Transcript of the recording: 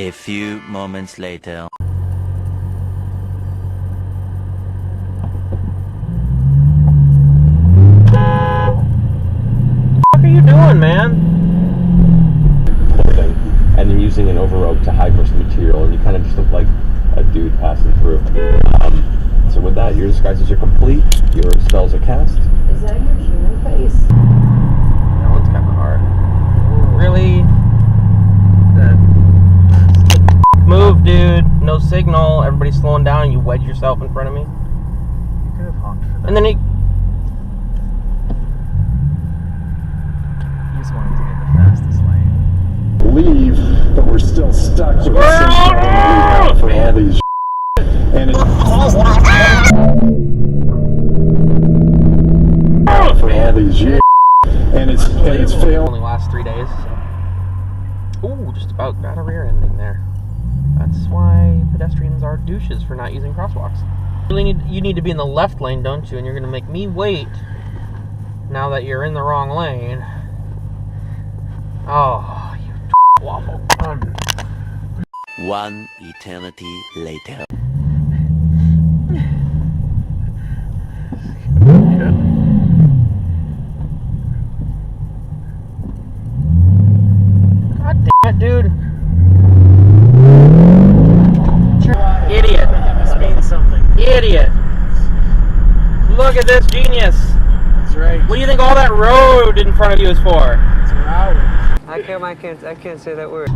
A few moments later. What are you doing, man? And then using an overrobe to hide most material, and you kind of just look like a dude passing through. So with that, your disguises are complete, your spells are cast. Is that your human face? That one's kind of hard. Really? Move, dude. No signal. Everybody's slowing down and you wedge yourself in front of me. You could have honked for that. And then he... You just wanted to get the fastest lane. Leave, but we're still stuck with the same problem we have for all these and it's for all these years and it's failed. Only last 3 days. So. Ooh, just about got a rear ending there. That's why pedestrians are douches for not using crosswalks. You need to be in the left lane, don't you? And you're gonna make me wait now that you're in the wrong lane. Oh, you waffle. One eternity later. God damn it, dude. Idiot. This means something. Idiot. Look at this genius. That's right. What do you think all that road in front of you is for? It's an hour. I can't say that word.